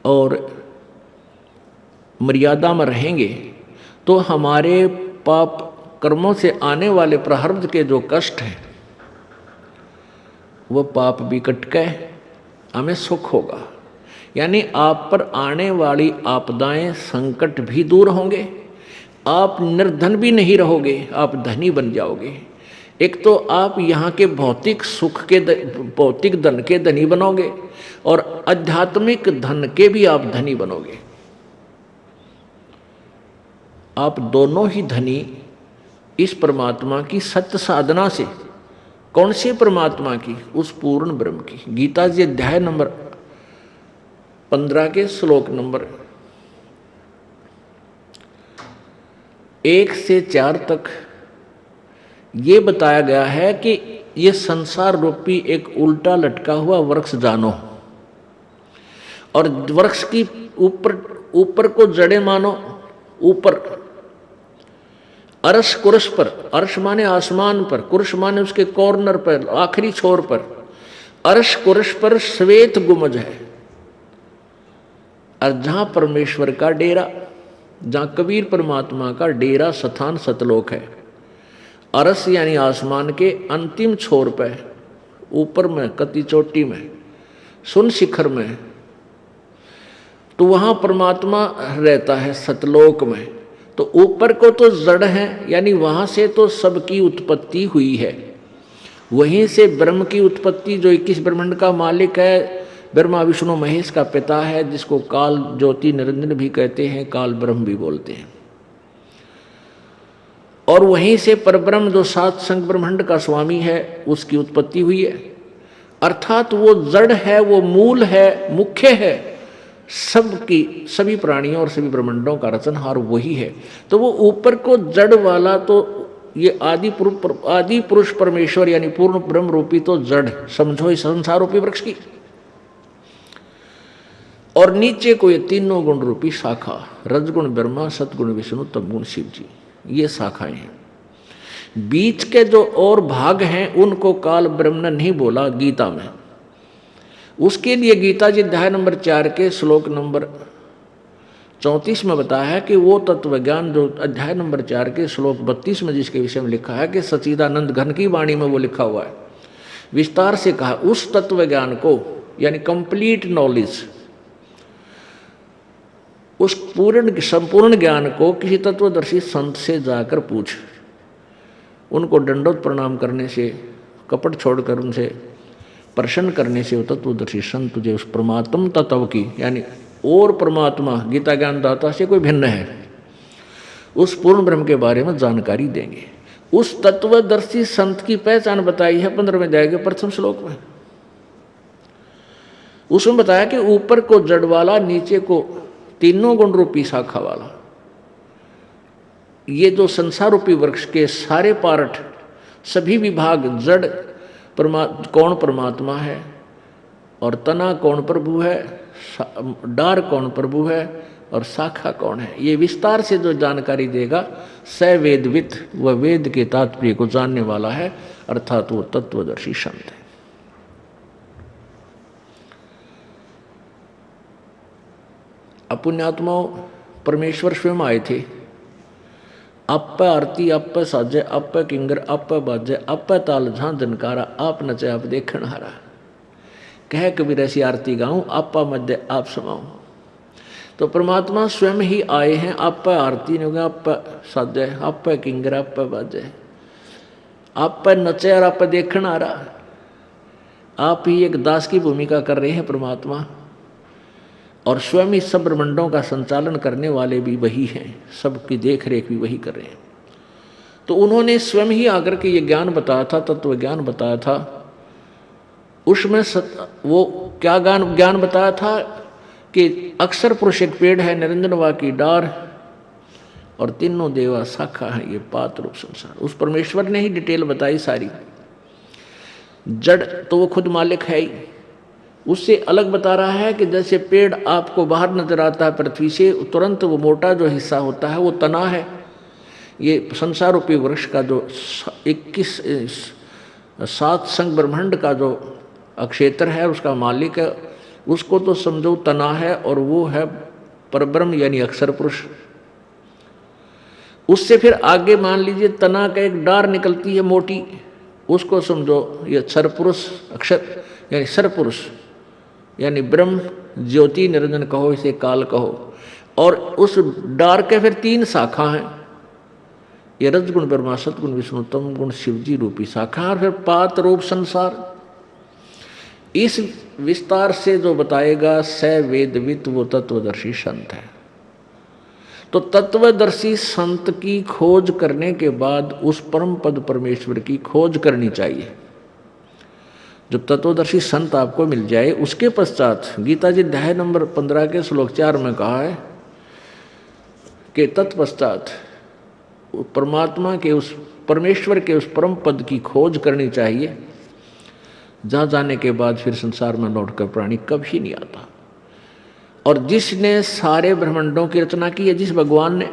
और मर्यादा में रहेंगे तो हमारे पाप कर्मों से आने वाले प्रारब्ध के जो कष्ट हैं वो पाप भी कट के हमें सुख होगा। यानी आप पर आने वाली आपदाएं, संकट भी दूर होंगे, आप निर्धन भी नहीं रहोगे, आप धनी बन जाओगे। एक तो आप यहाँ के भौतिक सुख के, भौतिक धन के धनी बनोगे और आध्यात्मिक धन के भी आप धनी बनोगे। आप दोनों ही धनी इस परमात्मा की सत्य साधना से। कौन से परमात्मा की? उस पूर्ण ब्रह्म की। गीता जी अध्याय नंबर 15 के श्लोक नंबर 1 से 4 तक ये बताया गया है कि ये संसार रूपी एक उल्टा लटका हुआ वृक्ष जानो, और वृक्ष की ऊपर को जड़े मानो। ऊपर अर्श कुर्श पर, अर्श माने आसमान पर, कुर्श माने उसके कॉर्नर पर, आखिरी छोर पर, अर्श कुर्श पर श्वेत गुमज है। और जहां परमेश्वर का डेरा, जहां कबीर परमात्मा का डेरा स्थान सतलोक है, अरस यानी आसमान के अंतिम छोर पर, ऊपर में, कति चोटी में, सुन शिखर में, तो वहां परमात्मा रहता है सतलोक में। तो ऊपर को तो जड़ है, यानी वहां से तो सबकी उत्पत्ति हुई है। वहीं से ब्रह्म की उत्पत्ति, जो 21 ब्रह्मांड का मालिक है, ब्रह्मा विष्णु महेश का पिता है, जिसको काल ज्योति निरंजन भी कहते हैं, काल ब्रह्म भी बोलते हैं। और वहीं से परब्रह्म जो 7 संग ब्रह्मांड का स्वामी है, उसकी उत्पत्ति हुई है। अर्थात वो जड़ है, वो मूल है, मुख्य है, सबकी, सभी प्राणियों और सभी ब्रह्मांडों का रचनहार वही है। तो वो ऊपर को जड़ वाला, तो ये आदि पुरुष परमेश्वर यानी पूर्ण ब्रह्म रूपी तो जड़ समझो इस संसार रूपी वृक्ष की, और नीचे को ये तीनों गुण रूपी शाखा, रजगुण ब्रह्मा, सतगुण विष्णु, तमगुण शिव जी, ये शाखाएं हैं। बीच के जो और भाग हैं उनको काल ब्रह्म ने नहीं बोला गीता में। उसके लिए गीता जी अध्याय नंबर 4 के श्लोक नंबर 34 में बताया है कि वो तत्व ज्ञान जो अध्याय नंबर 4 के श्लोक 32 में जिसके विषय में लिखा है कि सच्चिदानंद घन की वाणी में वो लिखा हुआ है, विस्तार से कहा, उस तत्व ज्ञान को यानी कंप्लीट नॉलेज, उस पूर्ण संपूर्ण ज्ञान को किसी तत्वदर्शी संत से जाकर पूछ। उनको दंडोत प्रणाम करने से, कपट छोड़कर उनसे प्रसन्न करने से वो तत्वदर्शी संत तुझे उस परमात्म तत्व की, यानी और परमात्मा गीता ज्ञान दाता से कोई भिन्न है, उस पूर्ण ब्रह्म के बारे में जानकारी देंगे। उस तत्वदर्शी संत की पहचान बताई है 15वें अध्याय के प्रथम श्लोक में। उसमें बताया कि ऊपर को जड़ वाला, नीचे को तीनों गुण रूपी शाखा वाला, ये जो संसार रूपी वृक्ष के सारे पार्ट, सभी विभाग, जड़ कौन परमात्मा है, और तना कौन प्रभु है, डार कौन प्रभु है, और शाखा कौन है, ये विस्तार से जो जानकारी देगा स वेदवित, वह वेद के तात्पर्य को जानने वाला है, अर्थात वो तत्वदर्शी संत है। अपुण्यात्माओं, परमेश्वर स्वयं आए थे। आप आरती, आप साजे, आप किंगर, आप बाजे, आप ताल झां जनकारा, आप नचे आप देखण हारा। कह कबीर ऐसी आरती गाऊं, आपा मध्य आप समाऊं। तो परमात्मा स्वयं ही आए हैं। आप आरती नहीं होगा, आप साजे, आप किंगर, आप बाजे, आप नचे और आप देखण हारा। आप ही एक दास की भूमिका कर रहे हैं परमात्मा, और स्वयं ही सब ब्रह्मांडों का संचालन करने वाले भी वही हैं, सबकी देख रेख भी वही कर रहे हैं। तो उन्होंने स्वयं ही आकर के ये ज्ञान बताया था, तत्व ज्ञान बताया था। उसमें वो क्या ज्ञान बताया था कि अक्षर पुरुष एक पेड़ है, निरंजनवा की डार, और तीनों देवा शाखा है, ये पात रूप संसार। उस परमेश्वर ने ही डिटेल बताई सारी। जड़ तो वो खुद मालिक है ही, उससे अलग बता रहा है कि जैसे पेड़ आपको बाहर नजर आता है पृथ्वी से, तुरंत वो मोटा जो हिस्सा होता है वो तना है। ये संसार रूपी वृक्ष का जो 7 संग ब्रह्मांड का जो अक्षेत्र है, उसका मालिक है, उसको तो समझो तना है, और वो है परब्रह्म यानी अक्षर पुरुष। उससे फिर आगे मान लीजिए तना का एक डार निकलती है मोटी, उसको समझो ये क्षर पुरुष, अक्षर यानी सर पुरुष यानी ब्रह्म ज्योति निरंजन कहो, इसे काल कहो। और उस डार के फिर 3 शाखा हैं, ये रजगुण ब्रह्मा, सतगुण विष्णु, तम गुण शिवजी रूपी शाखा, और फिर पात रूप संसार। इस विस्तार से जो बताएगा स वेदवित, वो तत्वदर्शी संत है। तो तत्वदर्शी संत की खोज करने के बाद उस परम पद परमेश्वर की खोज करनी चाहिए। जब तत्वदर्शी संत आपको मिल जाए, उसके पश्चात गीता जी अध्याय नंबर 15 के श्लोक 4 में कहा है कि तत्पश्चात परमात्मा के, उस परमेश्वर के उस परम पद की खोज करनी चाहिए, जहाँ जाने के बाद फिर संसार में लौटकर प्राणी कभी नहीं आता। और जिसने सारे ब्रह्मांडों की रचना की है, जिस भगवान ने,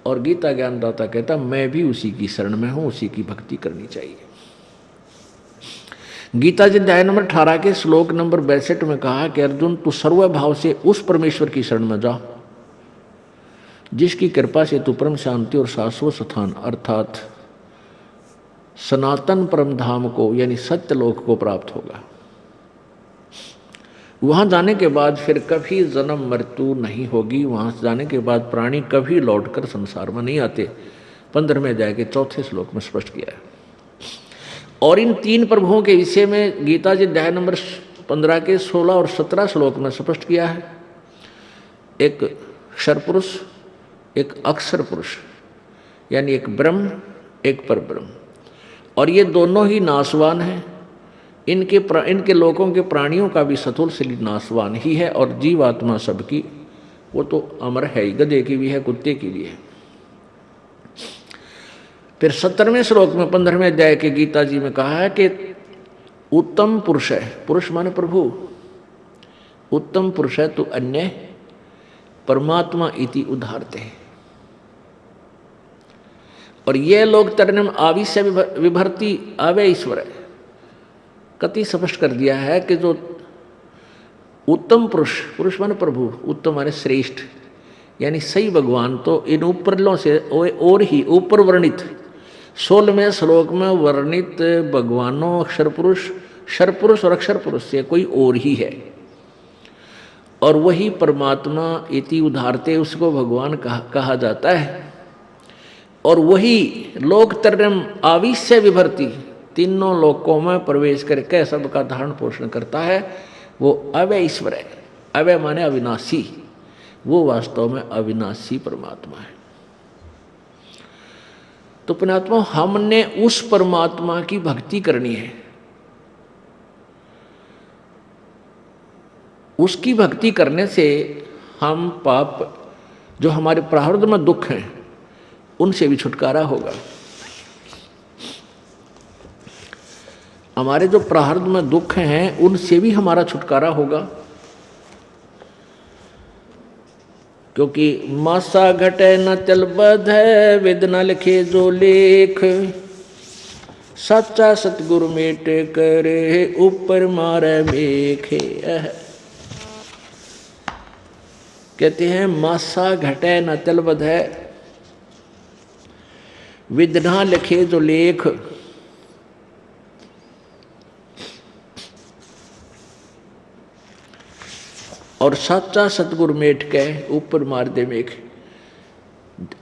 और गीता ज्ञानदाता कहता मैं भी उसी की शरण में हूँ, उसी की भक्ति करनी चाहिए। गीता जी अध्याय नंबर 18 के श्लोक नंबर 62 में कहा कि अर्जुन तू सर्वभाव से उस परमेश्वर की शरण में जा, जिसकी कृपा से तू परम शांति और शाश्वत स्थान अर्थात सनातन परम धाम को यानी सत्यलोक को प्राप्त होगा। वहां जाने के बाद फिर कभी जन्म मृत्यु नहीं होगी। वहां जाने के बाद प्राणी कभी लौटकर संसार में नहीं आते। 15वें अध्याय के 4थे श्लोक में स्पष्ट किया है। और इन 3 प्रभुओं के विषय में गीता जी अध्याय नंबर 15 के 16 और 17 श्लोक में स्पष्ट किया है। एक क्षर पुरुष, एक अक्षर पुरुष यानी एक ब्रह्म, एक परब्रह्म, और ये दोनों ही नाशवान हैं। इनके लोगों के प्राणियों का भी सतुल शरीर नाशवान ही है, और जीवात्मा सबकी वो तो अमर है ही, गधे की भी है, कुत्ते की भी है। फिर 17वें श्लोक में 15वें अध्याय के गीता जी में कहा है कि उत्तम पुरुष है, पुरुष माने प्रभु, उत्तम पुरुष है तो अन्य परमात्मा इति उदाहरते हैं। और ये लोग तरनम आविश्य विभर्ति आवे ईश्वर है, कति स्पष्ट कर दिया है कि जो उत्तम पुरुष, पुरुष माने प्रभु, उत्तम माने श्रेष्ठ यानी सही भगवान, तो इन ऊपरलों से और ही ऊपर वर्णित 16वें श्लोक में वर्णित भगवानों अक्षर पुरुष, क्षर पुरुष और अक्षर पुरुष से कोई और ही है, और वही परमात्मा इति उदाहरते उसको भगवान कहा जाता है। और वही लोक तरम आविश्य विभर्ति, तीनों लोकों में प्रवेश करके सबका धारण पोषण करता है, वो अव्यय ईश्वर है। अव्यय माने अविनाशी, वो वास्तव में अविनाशी परमात्मा है। तो पुण्यात्मा, हमने उस परमात्मा की भक्ति करनी है। उसकी भक्ति करने से हम पाप, जो हमारे प्रारब्ध में दुख हैं, उनसे भी छुटकारा होगा। हमारे जो प्रारब्ध में दुख हैं उनसे भी हमारा छुटकारा होगा, क्योंकि मासा घटे न चल बध है, वेद न लिखे जो लेख, सच्चा सतगुरु मेट करे, ऊपर मारे मेखे। कहते हैं मासा घटे न चल बध है, वेद न लिखे जो लेख, और सच्चा सतगुरु मेट के ऊपर मार दे मेघ।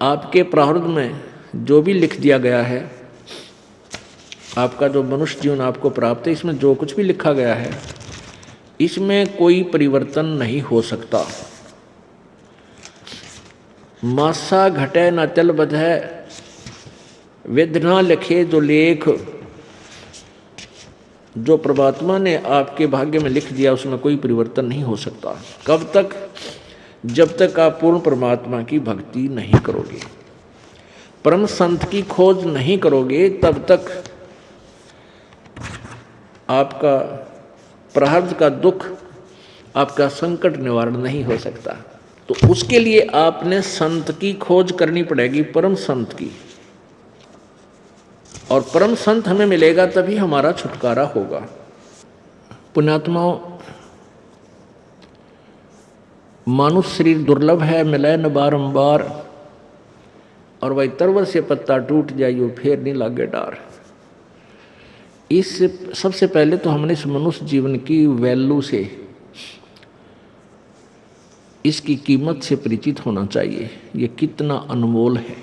आपके प्रारब्ध में जो भी लिख दिया गया है, आपका जो मनुष्य जीवन आपको प्राप्त है, इसमें जो कुछ भी लिखा गया है इसमें कोई परिवर्तन नहीं हो सकता। मासा घटे न चल बध है, वेद न लिखे जो लेख, जो परमात्मा ने आपके भाग्य में लिख दिया उसमें कोई परिवर्तन नहीं हो सकता। कब तक? जब तक आप पूर्ण परमात्मा की भक्ति नहीं करोगे, परम संत की खोज नहीं करोगे, तब तक आपका प्रारब्ध का दुख, आपका संकट निवारण नहीं हो सकता। तो उसके लिए आपने संत की खोज करनी पड़ेगी, परम संत की, और परम संत हमें मिलेगा तभी हमारा छुटकारा होगा। पुण्यात्माओं, मानुष शरीर दुर्लभ है, मिले न बारंबार, और वही तरवर से पत्ता टूट जाइयो फिर नहीं लागे डार। इस सबसे पहले तो हमने इस मनुष्य जीवन की वैल्यू से, इसकी कीमत से परिचित होना चाहिए। ये कितना अनमोल है,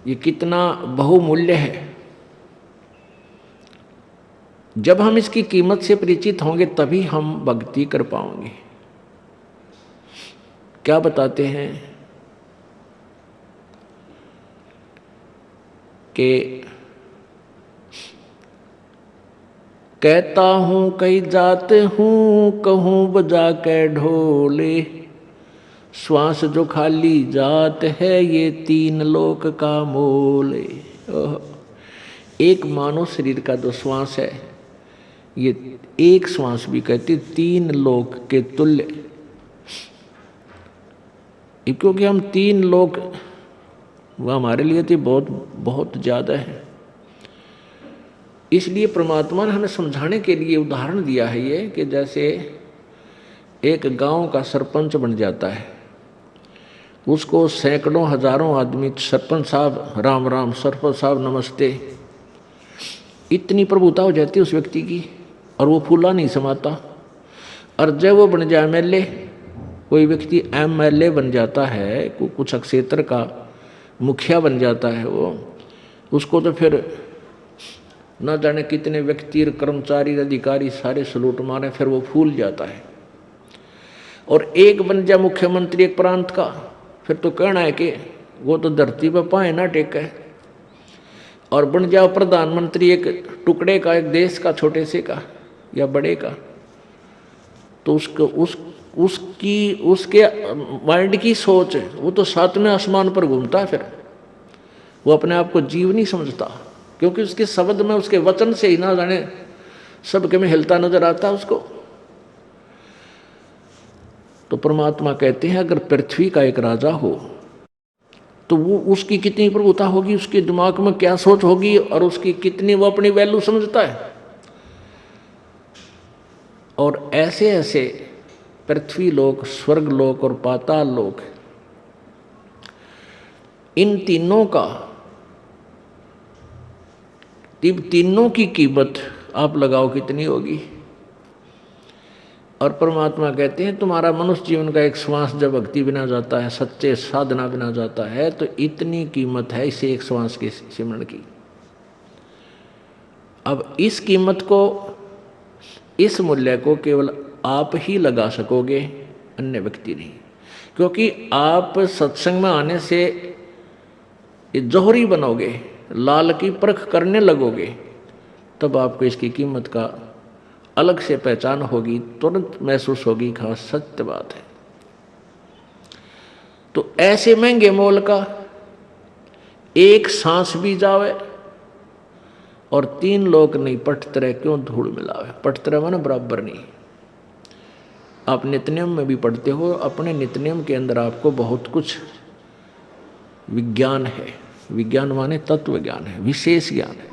ये कितना बहुमूल्य है। जब हम इसकी कीमत से परिचित होंगे तभी हम भक्ति कर पाएंगे। क्या बताते हैं कि कहता हूँ कई जात हूँ, कहूँ बजा के ढोले, श्वास जो खाली जात है ये तीन लोक का मोल। एक मानव शरीर का जो श्वास है, ये एक श्वास भी कहते तीन लोक के तुल्य, क्योंकि हम तीन लोक वह हमारे लिए तो बहुत बहुत ज़्यादा है। इसलिए परमात्मा ने हमें समझाने के लिए उदाहरण दिया है ये, कि जैसे एक गांव का सरपंच बन जाता है, उसको सैकड़ों हजारों आदमी सरपंच साहब राम राम, सरपंच साहब नमस्ते, इतनी प्रभुता हो जाती है उस व्यक्ति की, और वो फूला नहीं समाता। और जब वो बन जाए एमएलए, कोई व्यक्ति एमएलए बन जाता है, कुछ क्षेत्र का मुखिया बन जाता है वो, उसको तो फिर न जाने कितने व्यक्ति, कर्मचारी, अधिकारी सारे सलूट मारे, फिर वो फूल जाता है। और एक बन जाए मुख्यमंत्री एक प्रांत का, फिर तो कहना है कि वो तो धरती पर पाए ना टेके। और बन जाओ प्रधानमंत्री एक टुकड़े का, एक देश का, छोटे से का या बड़े का, तो उसके माइंड की सोच है, वो तो सातवें आसमान पर घूमता है। फिर वो अपने आप को जीव नहीं समझता, क्योंकि उसके शब्द में, उसके वचन से ही ना जाने सबके में हिलता नजर आता है उसको। तो परमात्मा कहते हैं अगर पृथ्वी का एक राजा हो तो वो उसकी कितनी प्रभुता होगी, उसके दिमाग में क्या सोच होगी, और उसकी कितनी वो अपनी वैल्यू समझता है। और ऐसे ऐसे पृथ्वी लोक, स्वर्ग लोक और पाताल लोक, इन तीनों का, तीनों की कीमत आप लगाओ कितनी होगी। और परमात्मा कहते हैं तुम्हारा मनुष्य जीवन का एक श्वास जब भक्ति बिना जाता है, सच्चे साधना बिना जाता है, तो इतनी कीमत है इसे एक श्वास के सिमरण की। अब इस कीमत को, इस मूल्य को केवल आप ही लगा सकोगे, अन्य व्यक्ति नहीं। क्योंकि आप सत्संग में आने से जौहरी बनोगे, लाल की परख करने लगोगे, तब आपको इसकी कीमत का अलग से पहचान होगी, तुरंत महसूस होगी कि हाँ सत्य बात है। तो ऐसे महंगे मोल का एक सांस भी जावे और 3 लोक नहीं पटतरे क्यों धूल मिलावे। पटतरे माने बराबर नहीं। आप नित्यनियम में भी पढ़ते हो, अपने नित्यनियम के अंदर आपको बहुत कुछ विज्ञान है। विज्ञान माने तत्व ज्ञान है, विशेष ज्ञान है।